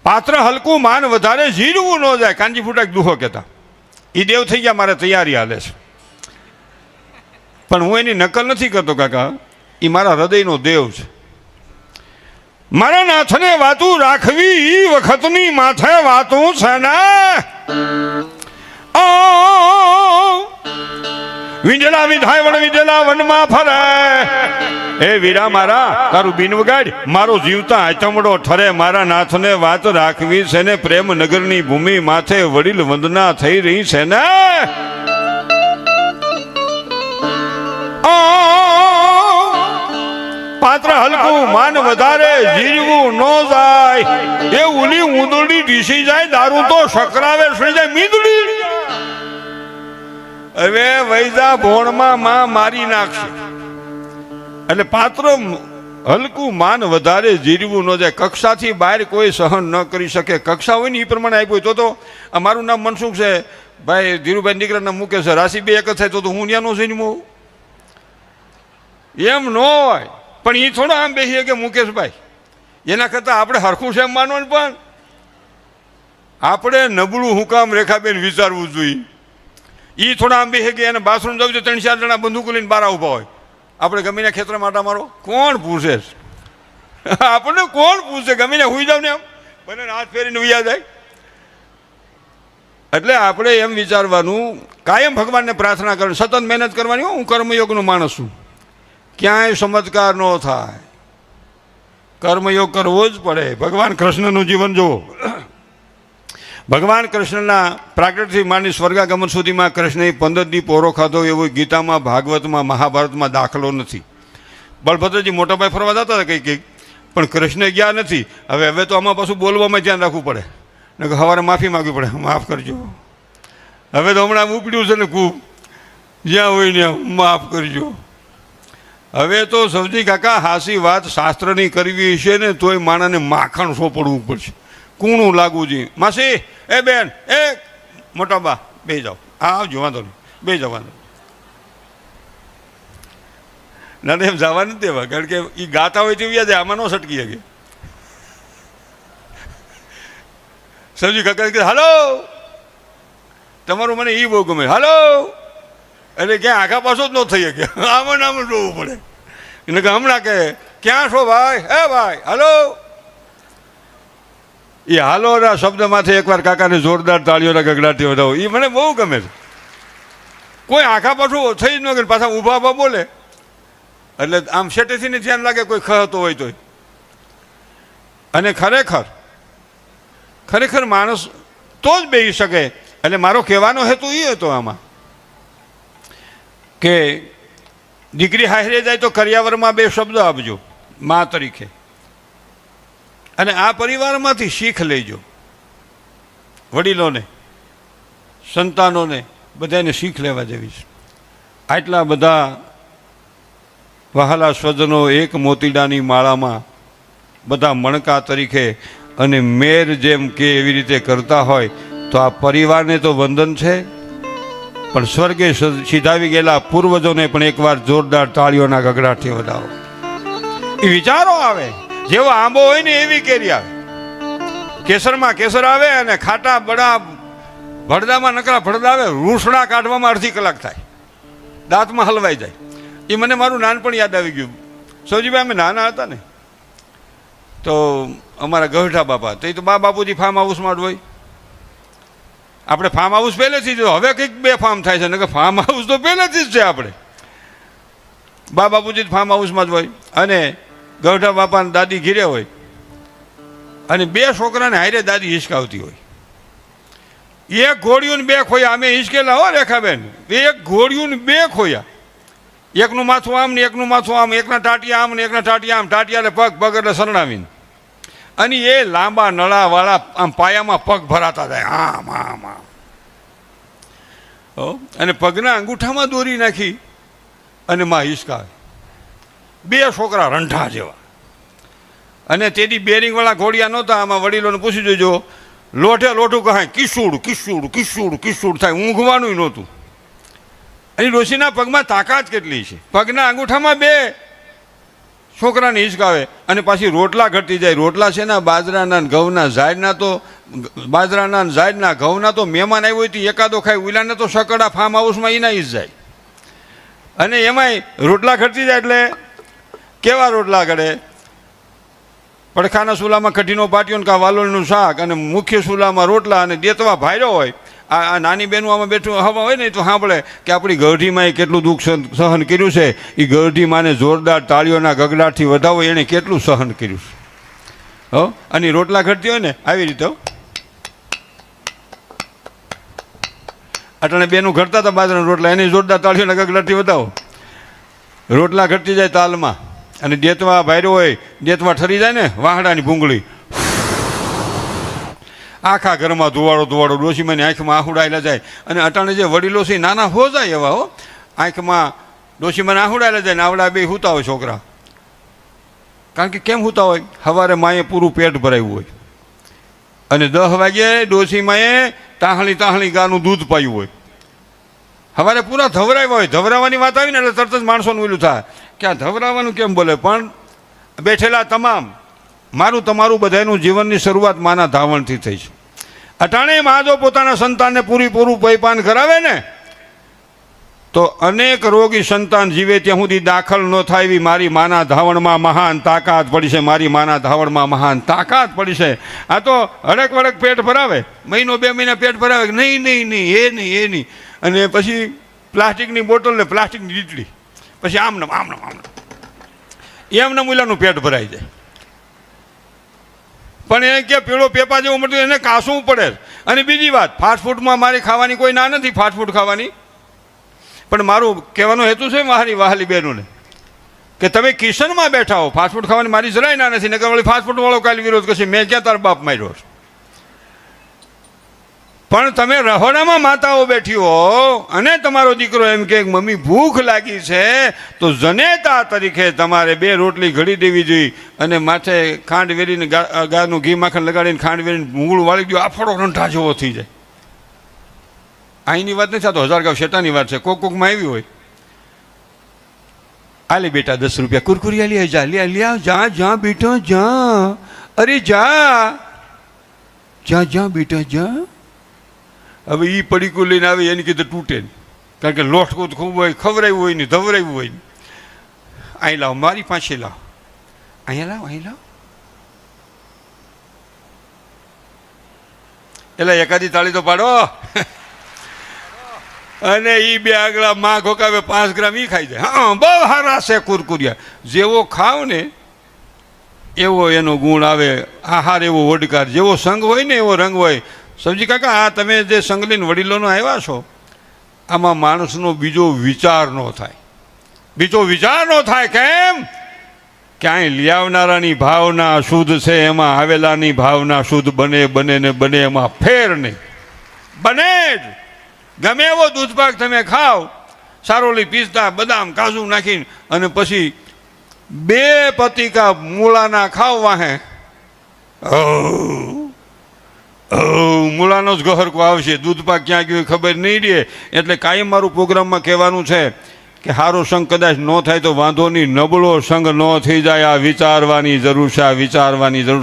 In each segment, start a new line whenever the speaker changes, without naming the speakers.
પાત્ર હલકું માન વધારે ઝીરવું ન જાય. કાનજી ફૂટા દુહો કહેતા. એ દેવ થઈ ગયા, મારે તૈયારી હાલે છે. પણ હું એની નકલ નથી કરતો કાકા, એ મારા હૃદયનો દેવ છે. મારા નાથને વાતું રાખવી ઈ વખતની માથે વાતું છે ને. વિંજલા વિધાય વણ વિંજલા વનમાં ફરે. એ વીરા મારા તારું બિન વગાડ, મારો જીવતા આચમડો ઠરે. મારા નાથને વાત રાખવી છે ને, પ્રેમ નગરની ભૂમિ માથે વડીલ વંદના થઈ રહી છે ને. પાત્ર હલકું માન વધારે જીરવું ન જાય. એ ઉલી ઊંદડી ઢીસી જાય, દારૂ તો શકરાવે સળી જાય મીંદડી. હવે વૈદા ભોણમાં માં મારી નાખશે. એટલે પાત્ર હલકું માન વધારે જીરવું ન જાય. કક્ષાથી બહાર કોઈ સહન ન કરી શકે. કક્ષા હોય ને એ પ્રમાણે આપ્યું હોય. તો મારું નામ મનસુખ છે, ભાઈ ધીરુભાઈ દીકરાના મૂકે છે, રાશિ બે એક જ થાય તો હું ત્યાંનો છે ને. એમ ન હોય. પણ એ થોડો આમ બેસીએ કે મુકેશભાઈ, એના કરતાં આપણે હરખું છે એમ માનવાનું. પણ આપણે નબળું હું કામ રેખાબેન વિચારવું જોઈએ. એ થોડા આમ બેસે કે એને બાથરૂમ જવું છે, 3-4 જણા બંદૂક લઈને બહાર ઊભા હોય. આપણે ગમીને ખેતરમાં આટા મારો, કોણ પૂછે? આપણને કોણ પૂછે? ગમીને હુઈ જાવ ને આમ બને હાથ ફેરીને ઉયા જાય. એટલે આપણે એમ વિચારવાનું, કાયમ ભગવાનને પ્રાર્થના કરવાની, સતત મહેનત કરવાની. હું કર્મયોગનો માણસ છું, ક્યાંય ચમત્કાર ન થાય. કર્મયોગ કરવો જ પડે. ભગવાન કૃષ્ણનું જીવન જુઓ. ભગવાન કૃષ્ણના પ્રાગટ્યથી માંડી સ્વર્ગાગમન સુધીમાં કૃષ્ણએ 15 દી પોરો ખાધો એવો ગીતામાં, ભાગવતમાં, મહાભારતમાં દાખલો નથી. બળભદ્રજી મોટાભાઈ ફરવા જતા હતા કંઈક, પણ કૃષ્ણ ગયા નથી. હવે તો આમાં પાછું બોલવામાં ધ્યાન રાખવું પડે ને, સવારે માફી માગવી પડે, માફ કરજો. હવે તો હમણાં ઉપડ્યું છે ને ખૂબ, જ્યાં હોય ને માફ કરજો. હવે તો સૌજી કાકા હાસી વાત શાસ્ત્રની કરવી છે ને, તોય માણાને માખણ સોંપડવું પડશે, કૂણું લાગવું જોઈએ. માસી, એ બેન, એ મોટા બા, બે જાઓ, આવજો, વાંધો નહીં, બે જાઓ, વાંધો ના. એમ જવા નથી દેવા, કારણ કે એ ગાતા હોય તેવી જાય, આમાં ન સટકી શકે. સૌજી કાકા કે હાલો, તમારું મને એ બહુ ગમે, હાલો. એટલે ક્યાં આખા પાછો જ ન થઈ શકે, આમાં આમ જોવું પડે. એને કે હમણાં કે ક્યાં છો ભાઈ? એ ભાઈ હાલો. એ હાલોના શબ્દમાંથી એકવાર કાકાને જોરદાર તાળીઓના ગગડાટી વધાવો, એ મને બહુ ગમે છે. કોઈ આખા પાછું થઈ જ ન કે પાછા ઊભા ઊભા બોલે, એટલે આમ શેટેથી ને ધ્યાન લાગે કોઈ ખતો હોય તોય. અને ખરેખર માણસ તો જ બેસી શકે. એટલે મારો કહેવાનો હેતુ એ હતો આમાં કે દીકરી હારે જાય તો કરિયાવરમાં 2 શબ્દ આપજો મા તરીકે, અને આ પરિવારમાંથી શીખ લેજો. વડીલોને, સંતાનોને, બધાને શીખ લેવા જેવી છે. આટલા બધા વહાલા સ્વજનો એક મોતીડાની માળામાં બધા મણકા તરીકે અને મેર જેમ કે એવી રીતે કરતા હોય તો આ પરિવારને તો વંદન છે, પણ સ્વર્ગે સીધાવી ગયેલા પૂર્વજોને પણ એકવાર જોરદાર તાળીઓના ગગડાટથી વધાવો. એ વિચારો આવે, જેવો આંબો હોય ને એવી કેરી આવે. કેસરમાં કેસર આવે અને ખાટા બડા ભડદામાં નકરા ભડદા આવે. રૂસડા કાઢવામાં અડધી કલાક થાય, દાંતમાં હલવાઈ જાય. એ મને મારું નાનપણ યાદ આવી ગયું. સૌજીભાઈ અમે નાના હતા ને તો અમારા ગઢા બાપા, તો એ તો બાપુજી ફાર્મ હાઉસમાં જ હોય. આપણે ફાર્મ હાઉસ પહેલેથી જ, હવે કંઈક 2 ફાર્મ થાય છે ને, કે ફાર્મ હાઉસ તો પહેલેથી જ છે. આપણે બાપુજી ફાર્મ હાઉસમાં જ હોય. અને ગઢા બાપા દાદી ઘીરે હોય, અને 2 છોકરાને હારે દાદી હિસકાવતી હોય. 1 ઘોડિયું 2 ખોયા. અમે હિસકેલા હો રેખાબેન, 1 ઘોડિયું 2 ખોયા. એકનું માથું આમ ને એકનું માથું આમ, એકના ટાટિયા આમ ને એકના ટાટિયા આમ. ટાટિયા પગ પગ એટલે સરણાવીને, અને એ લાંબા નળાવાળા આમ પાયામાં પગ ભરાતા જાય આમ આમ આમ. અને પગના અંગૂઠામાં દોરી નાખી અને માં હિસકાવે. 2 છોકરા રંઠા જેવા. અને તેથી બેરિંગવાળા ઘોડિયા નહોતા. આમાં વડીલોને પૂછી જોજો, લોઠે લોઠું કહે કિસ્સુડ કિસ્સુડ કિસ્સુડ કિસ્સુડ થાય, ઊંઘવાનું નહોતું. અને ડોશીના પગમાં તાકાત કેટલી છે! પગના અંગૂઠામાં 2 છોકરાને હિંચકાવે અને પાછી રોટલા ઘટતી જાય. રોટલા છે ને બાજરાના ઘઉંના ઝાડના, તો બાજરાના ઝાડના ઘઉંના તો મહેમાન આવ્યો હોય તો એકાદો ખાય, ઉલાને તો સકડા ફાર્મ હાઉસમાં એના જ જાય. અને એમાંય રોટલા ઘટતી જાય એટલે કેવા રોટલા ઘડે? પડખાના ચૂલામાં કઢીનો પાટિયો ને કાં વાલોળનું શાક, અને મુખ્ય ચૂલામાં રોટલા, અને દેતવા ભાર્યો હોય. આ નાની બહેનું આમાં બેઠું હવા હોય ને તો સાંભળે કે આપણી ગઢીમાં કેટલું દુઃખ સહન કર્યું છે. એ ગઢી માને જોરદાર તાળીઓના ગગડાટથી વધાવો એણે કેટલું સહન કર્યું છે. હો, અને રોટલા ઘટતી હોય ને આવી રીતે અટાણે બેનું ઘટતા હતા બાજરાના રોટલા, એને જોરદાર તાળીઓના ગગડાટથી વધાવો. રોટલા ઘટતી જાય તાલમાં, અને દેતવા ભાર્યો હોય, દેતવા ઠરી જાય ને વાહડાની ભૂંગળી, આખા ઘરમાં ધુવાડો ડોશીમાની આંખમાં આહુડાયેલા જાય. અને અટાણે જે વડીલો છે નાના હો જાય એવા, હો, આંખમાં ડોશીમાને આહુડાયેલા જાય ને આવડા બે સૂતા હોય છોકરા. કારણ કે કેમ સૂતા હોય? સવારે માએ પૂરું પેટ ભરાયું હોય, અને 10 વાગ્યે ડોશીમાએ તાહળી ગાનું દૂધ પાયું હોય. સવારે પૂરા ધવરાવ્યા હોય. ધવરાવાની વાત આવી ને એટલે તરત જ માણસોનું ઓલું થાય કે આ ધવરાવાનું કેમ બોલે? પણ બેઠેલા તમામ, મારું તમારું બધાનું જીવનની શરૂઆત માના ધાવણથી થઈ છે. અટાણે મા જો પોતાના સંતાનને પૂરું પૈપાન કરાવે ને તો અનેક રોગી સંતાન જીવે ત્યાં સુધી દાખલ ન થાય એવી મારી માના ધાવણમાં મહાન તાકાત પડી છે. મારી માના ધાવણમાં મહાન તાકાત પડી છે. આ તો હડક વડક પેટ ભરાવે, મહિનો 2 મહિના પેટ ભરાવે, નહીં એ નહીં. અને પછી પ્લાસ્ટિકની બોટલ ને પ્લાસ્ટિકની ડીટલી, પછી આમને એમને મૂલાનું પેટ ભરાઈ જાય. પણ એને કે પેલો પેપા જેવું મળતું એને કાસવું પડે. અને બીજી વાત, ફાસ્ટફૂડમાં મારી ખાવાની કોઈ ના નથી, ફાસ્ટફૂડ ખાવાની. પણ મારું કહેવાનો હેતુ છે મારી વહાલી બહેનોને કે તમે કિચનમાં બેઠા હો, ફાસ્ટફૂડ ખાવાની મારી જરાય ના નથી. નકર વળી ફાસ્ટફૂડવાળો કાલે વિરોધ કરશે, મેં ક્યાં તાર બાપ માર્યો છે. પણ તમે રહોડામાં માતાઓ બેઠી હો અને તમારો દીકરો એમ કે મમ્મી ભૂખ લાગી છે, તો જનેતા તરીકે તમારે 2 રોટલી ઘડી દેવી જોઈએ. અને માથે ખાંડ વેરીને ગાયનું ઘી માખણ લગાડીને ખાંડ વેરીને મૂળ વાળી દો, આફડો રંઠા જેવો થઈ જાય. અહીંની વાત નથી, આ તો 1000 ગાંવ શેટાની વાત છે. કોકમાં આવી હોય, આલે બેટા 10 રૂપિયા કુરકુરિયા લે, જા લે, જા બેટા જા, અરે જા બેટા જા. હવે એ પડીકું લઈને આવે એની કીધું તૂટે નહીં, કારણ કે લોટકું ખૂબ હોય, ખવરાવ્યું હોય ને ધવરાવ્યું હોય ને. અહીં લાવ, મારી પાસે લાવ, અહીંયા લાવ. એટલે એકાદી તાળી તો પાડો. અને એ 2 આગલા માં ઘોકાવે 5 ગ્રામ એ ખાઈ જાય. હા, બહુ સારા છે કુરકુરિયા. જેવો ખાવ ને એવો એનો ગુણ આવે, આહાર એવો વડકાર, જેવો સંગ હોય ને એવો રંગ હોય. સમજી કાકા, આ તમે જે સંગ લઈને વડીલોનો આવ્યા છો, આમાં માણસનો બીજો વિચાર ન થાય. કેમ? કે અહીં લઈ આવનારાની ભાવના શુદ્ધ છે, એમાં આવેલાની ભાવના શુદ્ધ બને એમાં ફેર નહીં બને જ. ગમે એવો દૂધપાક તમે ખાઓ, સારોલી, પિસ્તા, બદામ, કાજુ નાખીને, અને પછી 2 પતિકા મૂળાના ખાવ વાહે, મૂળાનો જ ગહરકો આવશે. દૂધપાક ક્યાં ગયો ખબર નહીં રહે. એટલે કાયમ મારું પ્રોગ્રામમાં કહેવાનું છે કે સારો સંગ કદાચ ન થાય તો વાંધો નહીં, નબળો સંગ ન થઈ જાય. આ વિચારવાની જરૂર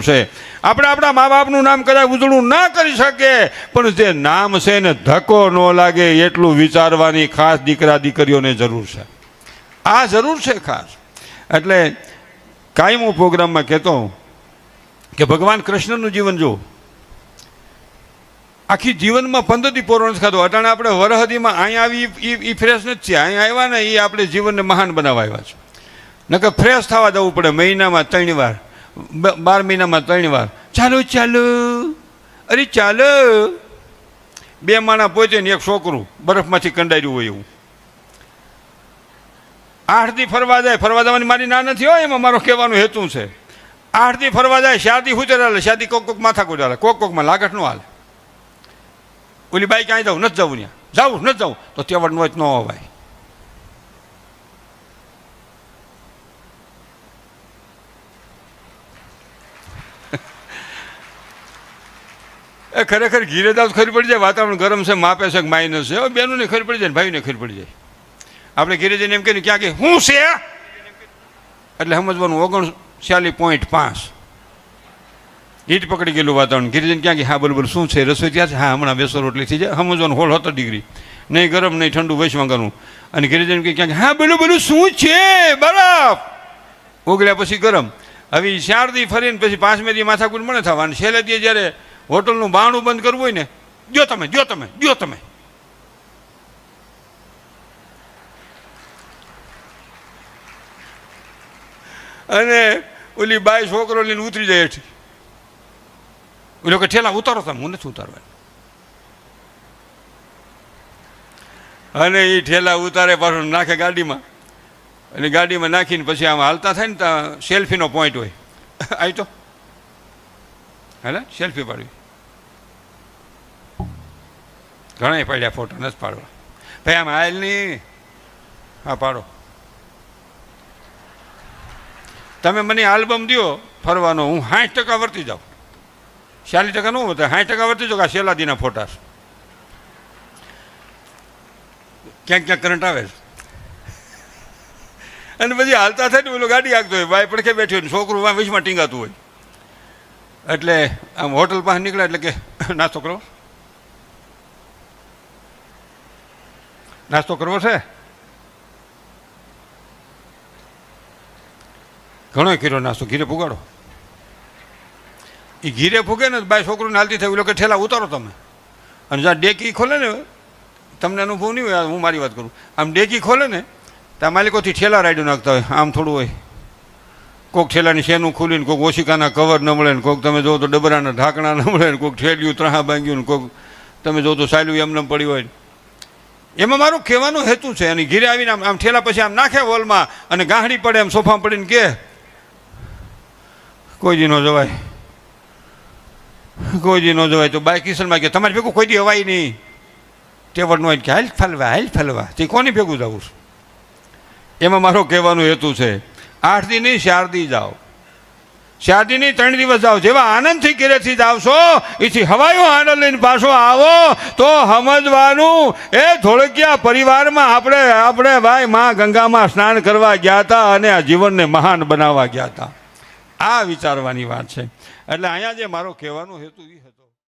છે. આપણે આપણા મા બાપનું નામ કદાચ ઉજળું ના કરી શકીએ, પણ જે નામ છે ને ધક્કો ન લાગે એટલું વિચારવાની ખાસ દીકરા દીકરીઓને જરૂર છે. આ જરૂર છે ખાસ. એટલે કાયમ હું પ્રોગ્રામમાં કહેતો કે ભગવાન કૃષ્ણનું જીવન જો, આખી જીવનમાં 15 દી પોરો નથી ખાધો. અટાણે આપણે વરહદીમાં અહીંયા આવી એ ફ્રેશ નથી છે. અહીંયા આવ્યા ને એ આપણે જીવનને મહાન બનાવવા આવ્યા છે. નકર ફ્રેશ થવા જવું પડે મહિનામાં 3 વાર, 12 મહિનામાં 3 વાર. ચાલો, ચાલો. 2 માણા પહોંચે ને 1 છોકરું બરફમાંથી કંડાર્યું હોય એવું. 8 દી ફરવા જવાની મારી ના નથી હોય, એમાં મારો કહેવાનો હેતુ છે. 8 દી ફરવા જાય, શાદી હુતર હાલે, શાદી કોક માથા કોઈ હાલે, કોકમાં લાગટ ન હાલે. ઓલી બાઈ ક્યાંય જાઉં નથી જવું, ત્યાં નથી જવું તો તેવડ નો ન અવાય. એ ખરેખર ઘીરે દાવ ખરી પડી જાય, વાતાવરણ ગરમ છે, માપે છે કે માઇનસ છે. બેનોને ખરી પડી જાય, ભાઈને ખરી પડી જાય. આપણે ઘીરે જઈને એમ કહીએ ક્યાં કે હું છે, એટલે સમજવાનું 39.5 હીટ પકડી ગયેલું વાતાવરણ. ગિરિજન ક્યાં કે હા બોલ શું છે રસોઈ ત્યાં છે, હા હમણાં 200 રોટલી થઈ જાય. સમજવાનું 70 ડિગ્રી, નહીં ગરમ નહીં ઠંડુ વૈશ્વાંગાનું. અને ગિરિજન કે ક્યાં હા બોલું શું છે બરફ, ઓગળ્યા પછી ગરમ. હવે 4 દી ફરીને પછી 5મે દી માથાકૂટ મને થવા, અને છેલ્લે દી જ્યારે હોટલનું બારણું બંધ કરવું હોય ને, જો તમે અને ઓલી બાઈ છોકરો લઈને ઉતરી જાય હેઠી. એ લોકો ઠેલા ઉતારો તમે, હું નથી ઉતારવા. અને એ ઠેલા ઉતારે પાછું નાખે ગાડીમાં, અને ગાડીમાં નાખીને પછી આમ હાલતા થાય ને ત્યાં સેલ્ફીનો પોઈન્ટ હોય. આવી તો હાલે સેલ્ફી પાડવી. ઘણા પાડ્યા ફોટો, નથી પાડવા ભાઈ. આમ હાલ નહીં, હા પાડો. તમે મને આલ્બમ દો ફરવાનો, હું 60% વર્તી જાઉં. 40% ન હોતા, 60% વર્તી જાઉં. આ શેલાદીના ફોટા ક્યાંક ક્યાંક કરંટ આવે છે. અને પછી હાલતા થાય ને પેલો ગાડી આગતો હોય, બાય પડખે બેઠી હોય, છોકરું વીસમાં ટીંગાતું હોય. એટલે આમ હોટલ પાસે નીકળે એટલે કે નાસ્તો કરવો છે. ઘણો કર્યો નાસ્તો, ઘીરે ફુગાડો. એ ઘીરે ફૂગે ને બાય છોકરુંને હાલતી થાય, લોકો ઠેલા ઉતારો તમે. અને જ્યાં ડેકી ખોલે ને, તમને અનુભવ નહીં હોય, હું મારી વાત કરું, આમ ડેકી ખોલે ને ત્યાં માલિકોથી ઠેલા રાઈડું નાખતા હોય. આમ થોડું હોય, કોઈક ઠેલાની શેનું ખુલીને, કોઈક ઓશિકાના કવર ન મળે ને, કોઈક તમે જો તો ડબરાના ઢાંકણા ન મળે ને, કોઈક ઠેલિયું ત્રાહા ભાંગ્યું ને, કોઈક તમે જો તો સાયલું એમને પડી હોય. એમાં મારું કહેવાનો હેતુ છે. અને ઘીરે આવીને આમ ઠેલા પછી આમ નાખે વોલમાં, અને ગાંહડી પડે એમ સોફા પડીને કે કોઈ દી ન જવાય, કોઈ દી ન જવાય. તો બાય કિશનમાં કે તમારે ભેગું કોઈ દી હવાય નહીં. ટેવડ ન હોય કે હાલ ફલવા તે કોની ભેગું જવું છે. એમાં મારો કહેવાનો હેતુ છે 8 દી નહીં 4 દી જાઓ, 4 દી નહીં 3 દિવસ જાઓ. જેવા આનંદથી ઘેરેથી જાવશો એથી હવાયો આનંદ લઈને પાછો આવો તો સમજવાનું એ ધોળકિયા પરિવારમાં આપણે ભાઈ માં ગંગામાં સ્નાન કરવા ગયા હતા અને આ જીવનને મહાન બનાવવા ગયા હતા. આ વિચારવાની વાત છે. એટલે અહીંયા જે મારો કહેવાનો હેતુ એ